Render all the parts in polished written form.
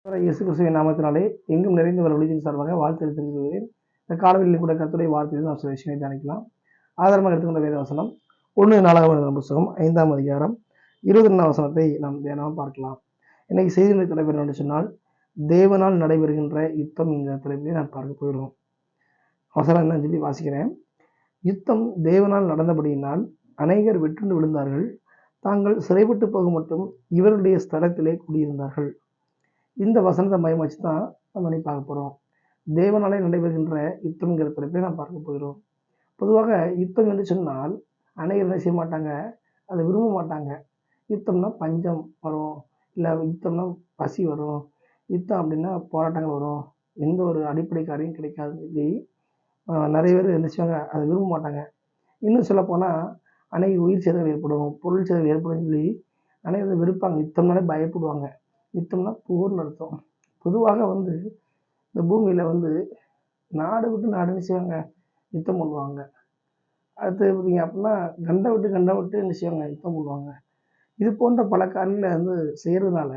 இயேசு கிறிஸ்துவின் நாமத்தினாலே எங்கும் நிறைந்தவர் ஒளியின் சார்பாக வாழ்த்து தெரிவித்துள்ளேன். இந்த காலவெளியில் கூட கர்த்தருடைய வார்த்தையில் நாம் சில விஷயங்களை தியானிக்கலாம். ஆதாரமாக எடுத்துக்கொண்ட வேத வசனம் 1 நாளாகமம் புத்தகம் 5ஆம் அதிகாரம் 22ஆம் வசனத்தை நாம் தியானமாக பார்க்கலாம். இன்னைக்கு செய்தியுடைய தலைவர் என்று சொன்னால் தேவனால் நடைபெறுகின்ற யுத்தம் என்கிற தலைப்பிலே நாம் பார்க்க போகிறோம். வசனம் என்னன்னு சொல்லி வாசிக்கிறேன். யுத்தம் தேவனால் நடந்தபடியினால் அநேகர் வெற்றுண்டு விழுந்தார்கள். தாங்கள் சிறைப்பட்டு போக மட்டும் இவருடைய ஸ்தலத்திலே குடியிருந்தார்கள். இந்த வசனத்தை மையம் வச்சு தான் நம்ம இன்னைக்கு பார்க்க போகிறோம். தேவனாலே நடைபெறுகின்ற யுத்தம்ங்கிற தலைப்பை நாம் பார்க்க போகிறோம். பொதுவாக யுத்தம் என்று சொன்னால் அனைவரும் என்ன செய்ய மாட்டாங்க, அதை விரும்ப மாட்டாங்க. யுத்தம்னா பஞ்சம் வரும், இல்லை யுத்தம்னா பசி வரும், யுத்தம் அப்படின்னா போராட்டங்கள் வரும், எந்த ஒரு அடிப்படை காரியம் கிடைக்காது. இப்படி நிறைய பேர் என்ன செய்வாங்க, அதை விரும்ப மாட்டாங்க. இன்னும் சொல்லப்போனால் அநேக உயிர் சேதங்கள் ஏற்படும், பொருள் சேதங்கள் ஏற்படும் சொல்லி அனைவரும் வெறுப்பாங்க. யுத்தம்னாலே பயப்படுவாங்க. யுத்தம்னா போர்னு அர்த்தம். பொதுவாக இந்த பூமியில் நாடு விட்டு நாடுன்னு செய்வாங்க, யுத்தம் பண்ணுவாங்க. அடுத்து பார்த்தீங்க அப்படின்னா கண்டம் விட்டு என்ன செய்வாங்க, யுத்தம் பண்ணுவாங்க. இது போன்ற பல காரியங்களை செய்கிறதுனால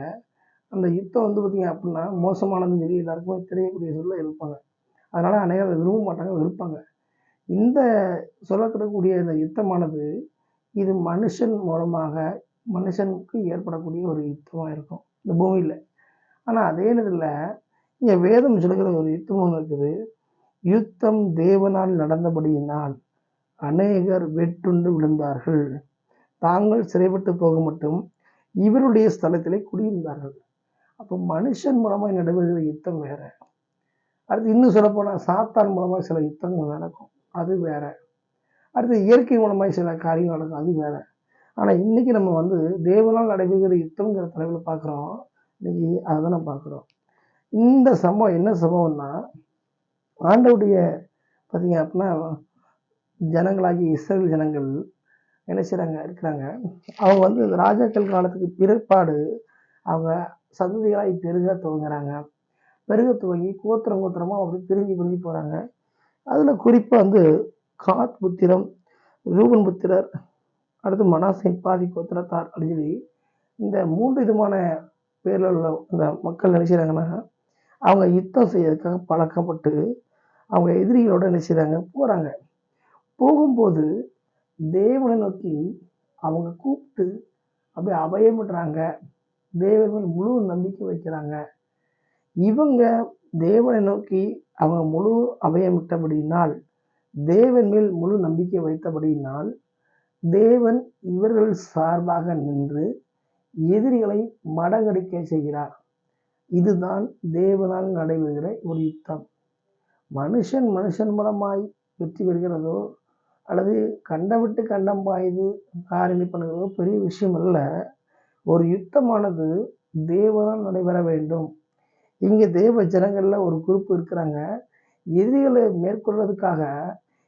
அந்த யுத்தம் பார்த்தீங்க அப்படின்னா மோசமானதுன்னு சொல்லி எல்லாருக்குமே தெரியக்கூடிய சொல்ல இருப்பாங்க. அதனால் அநேகம் அதை விரும்ப மாட்டாங்க, வெறுப்பாங்க. இந்த சொல்லப்படக்கூடிய இந்த யுத்தமானது இது மனுஷன் மூலமாக மனுஷனுக்கு ஏற்படக்கூடிய ஒரு யுத்தமாக இருக்கும் இந்த பூமியில். ஆனால் அதே நேரத்தில் இங்கே வேதம் சொல்லுகிற ஒரு யுத்தம் ஒன்று இருக்குது. யுத்தம் தேவனால் நடந்தபடியினால் அநேகர் வெட்டுண்டு விழுந்தார்கள். தாங்கள் சிறைப்பட்டு போக மட்டும் இவருடைய ஸ்தலத்திலே குடியிருந்தார்கள். அப்போ மனுஷன் மூலமாக நடைபெறுகிற யுத்தம் வேற. அடுத்து இன்னும் சொல்லப்போனால் சாத்தான் மூலமாக சில யுத்தங்கள் நடக்கும், அது வேற. அடுத்து இயற்கை மூலமாக சில காரியங்கள் நடக்கும், அது வேற. ஆனால் இன்னைக்கு நம்ம தேவனால் நடைபெறுகிற யுத்தம்ங்கிற தலைவில் பார்க்குறோம். இன்னைக்கு அதை தான் நம்ம பார்க்குறோம். இந்த சம்பவம் என்ன சம்பவம்னா, ஆண்டவுடைய பார்த்தீங்க அப்படின்னா ஜனங்களாகி இஸ்ரேல் ஜனங்கள் என்ன செய்கிறாங்க இருக்கிறாங்க. அவங்க ராஜாக்கள் காலத்துக்கு பிற்பாடு அவங்க சந்ததிகளாக பெருக துவங்குறாங்க. பெருக துவங்கி கோத்திரமாக அப்படி பிரிஞ்சு போகிறாங்க. அதில் குறிப்பாக காத் புத்திரம், ரூபன் புத்திரர், அடுத்து மனாசேயின் பாதி கோத்திரத்தார் அப்படின்னு சொல்லி இந்த 3 விதமான பேரில் உள்ள இந்த மக்கள் என்ன செய்கிறாங்கன்னா, அவங்க யுத்தம் செய்யறதுக்காக பழக்கப்பட்டு அவங்க எதிரிகளோட என்ன செய்கிறாங்க, போகிறாங்க. போகும்போது தேவனை நோக்கி அவங்க கூப்பிட்டு அப்படியே அபயமிடுறாங்க. தேவன் மேல் முழு நம்பிக்கை வைக்கிறாங்க. இவங்க தேவனை நோக்கி அவங்க முழு அபயமிட்டபடியினால், தேவன் மேல் முழு நம்பிக்கை வைத்தபடியினால் தேவன் இவர்கள் சார்பாக நின்று எதிரிகளை மடங்கடிக்க செய்கிறார். இதுதான் தேவனால் நடைபெறுகிற ஒரு யுத்தம். மனுஷன் மூலமாய் வெற்றி பெறுகிறதோ அல்லது கண்டம் விட்டு கண்டம் பாய்ந்து காரியம் பண்ணுகிறதோ பெரிய விஷயம் அல்ல. ஒரு யுத்தமானது தேவனால் நடைபெற வேண்டும். இங்கே தேவ ஜனங்கள்ல ஒரு குரூப் இருக்கிறாங்க. எதிரிகளை மேற்கொள்வதற்காக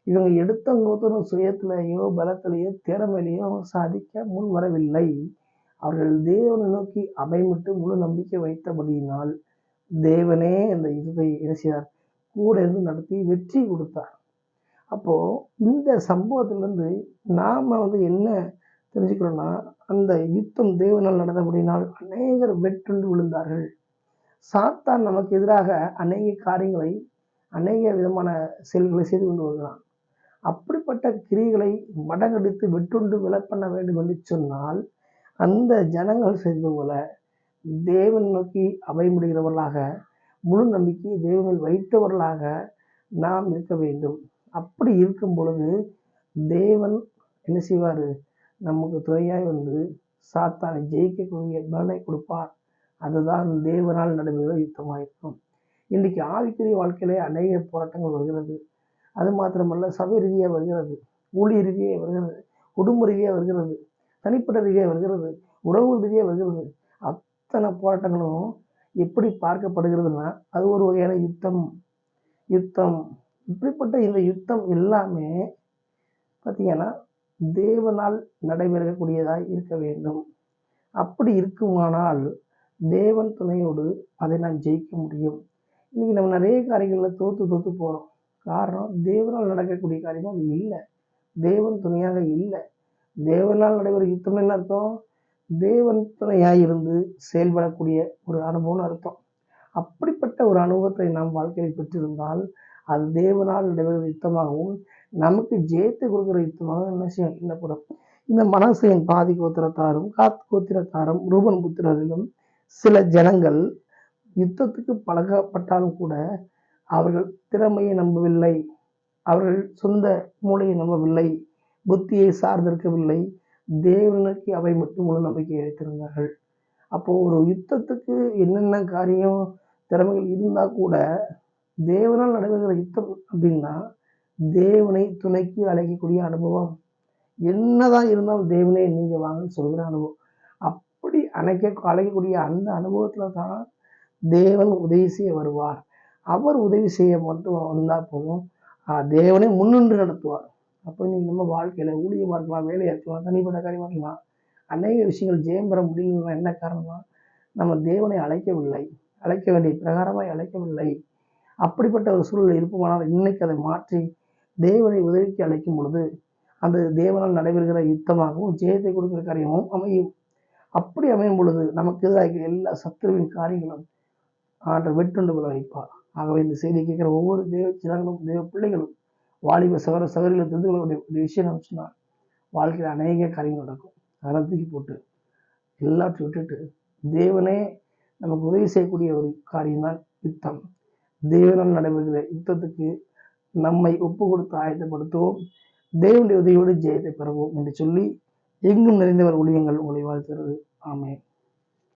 இவங்க எடுத்தங்கோத்தரும் சுயத்திலேயோ பலத்திலேயோ திறமையிலேயோ சாதிக்க முன் வரவில்லை. அவர்கள் தேவனை நோக்கி அபயமிட்டு முழு நம்பிக்கை வைத்தபடியினால் தேவனே இந்த யுத்தத்தை இணைச்சார், கூட இருந்து நடத்தி வெற்றி கொடுத்தார். அப்போ இந்த சம்பவத்திலிருந்து நாம என்ன தெரிஞ்சுக்கிறோம்னா, அந்த யுத்தம் தேவனால் நடந்தபடியினால் அநேகர் வெற்றுண்டு விழுந்தார்கள். சாத்தான் நமக்கு எதிராக அநேக காரியங்களை அநேக விதமான செயல்களை செய்து கொண்டு வருகிறான். அப்படிப்பட்ட கிரிகளை மடங்கடித்து வெற்றுண்டு விழப்பண்ண வேண்டும் என்று சொன்னால் அந்த ஜனங்கள் செய்தது போல தேவன் நோக்கி அபயமிடுகிறவர்களாக முழு நம்பிக்கையை தேவனில் வைத்தவர்களாக நாம் இருக்க வேண்டும். அப்படி இருக்கும் பொழுது தேவன் என்ன செய்வார், நமக்கு துணையாய் சாத்தானை ஜெயிக்கக்கூடிய பலனை கொடுப்பார். அதுதான் தேவனால் நடைபெறுகிற யுத்தமாக இருக்கும். இன்றைக்கு ஆவிக்குரிய வாழ்க்கையிலே அநேக போராட்டங்கள் வருகிறது. அது மாத்திரமல்ல, சபை ரீதியாக வருகிறது, ஊழிய ரீதியாக வருகிறது, குடும்ப ரீதியாக வருகிறது, தனிப்பட்ட ரீதியாக வருகிறது, உறவு ரீதியாக வருகிறது. அத்தனை போராட்டங்களும் எப்படி பார்க்கப்படுகிறதுனா அது ஒரு வகையான யுத்தம். இப்படிப்பட்ட இந்த யுத்தம் எல்லாமே பார்த்தீங்கன்னா தேவனால் நடைபெறக்கூடியதாக இருக்க வேண்டும். அப்படி இருக்குமானால் தேவன் துணையோடு அதை நாம் ஜெயிக்க முடியும். இன்னைக்கு நம்ம நிறைய காரியங்களில் தோத்து போகிறோம். காரணம், தேவனால் நடக்கக்கூடிய காரியமும் அது இல்லை, தேவன் துணையாக இல்லை. தேவனால் நடைபெறும் யுத்தம் என்ன அர்த்தம், தேவன் துணையாக இருந்து செயல்படக்கூடிய ஒரு அனுபவம்னு அர்த்தம். அப்படிப்பட்ட ஒரு அனுபவத்தை நாம் வாழ்க்கையில் பெற்றிருந்தால் அது தேவனால் நடைபெறுகிற யுத்தமாகவும் நமக்கு ஜெயத்தை கொடுக்கிற யுத்தமாக என்ன செய்யும் எண்ணப்படும். இந்த மனசையின் பாதி கோத்திரத்தாரும் காத் கோத்திரத்தாரும் ரூபன் புத்திரரிலும் சில ஜனங்கள் யுத்தத்துக்கு பழகப்பட்டாலும் கூட அவர்கள் திறமையை நம்பவில்லை, அவர்கள் சொந்த மூளையை நம்பவில்லை, புத்தியை சார்ந்திருக்கவில்லை, தேவனுக்கு அவை மட்டும் முழு நம்பிக்கை வைத்திருந்தார்கள். அப்போ ஒரு யுத்தத்துக்கு என்னென்ன காரியம் திறமைகள் இருந்தா கூட தேவனால் நடைபெறுகிற யுத்தம் அப்படின்னா தேவனை துணைக்கு அழைக்கக்கூடிய அனுபவம். என்னதான் இருந்தாலும் தேவனே நீங்க வாங்கன்னு சொல்கிற அனுபவம். அப்படி அழைக்கக்கூடிய அந்த அனுபவத்துல தான் தேவன் உதவி செய்ய வருவார். அவர் உதவி செய்ய மட்டும் வந்தா போதும், தேவனே முன்னின்று நடத்துவார். அப்போ நீங்க நம்ம வாழ்க்கையில ஊழியமா இருக்கலாம், வேலையா இருக்கலாம், தனிப்பட்ட காரியமா இருக்கலாம், அநேக விஷயங்கள் ஜெயம் பெற முடியலன்னா என்ன காரணம்னா நம்ம தேவனை அழைக்கவில்லை, அழைக்க வேண்டிய பிரகாரமாய் அழைக்கவில்லை. அப்படிப்பட்ட ஒரு சூழல் இருப்போமானால் இன்னைக்கு அதை மாற்றி தேவனை உதவிக்கு அழைக்கும் பொழுது அந்த தேவனால் நடைபெறுகிற யுத்தமாகவும் ஜெயத்தை கொடுக்கிற காரியமும் அமையும். அப்படி அமையும் பொழுது நமக்கு எதிராக எல்லா சத்துருவின் காரியங்களும் ஆண்டவர் வெட்டுண்டு விழ வைப்பார். ஆகவே இந்த செய்தி கேட்கிற ஒவ்வொரு தேவ ஜனங்களும் தேவ பிள்ளைகளும் வாலிப சகோதர சகோதரிகளை தெரிந்து கொள்ளக்கூடிய ஒரு விஷயம் நினச்சுன்னா வாழ்க்கையில் அநேக காரியங்கள் நடக்கும். அதெல்லாம் தூக்கி போட்டு எல்லாத்தையும் விட்டுட்டு தேவனே நமக்கு உதவி செய்யக்கூடிய ஒரு காரியம்தான் யுத்தம். தேவனால் நடைபெறுகிற யுத்தத்துக்கு நம்மை ஒப்பு கொடுத்து ஆயத்தப்படுத்துவோம். தேவனுடைய உதவியோடு ஜெயத்தை பெறுவோம் என்று சொல்லி எங்கும் நிறைந்தவர் ஊழியங்கள் உங்களை வாழ்த்துகிறது. ஆமென்.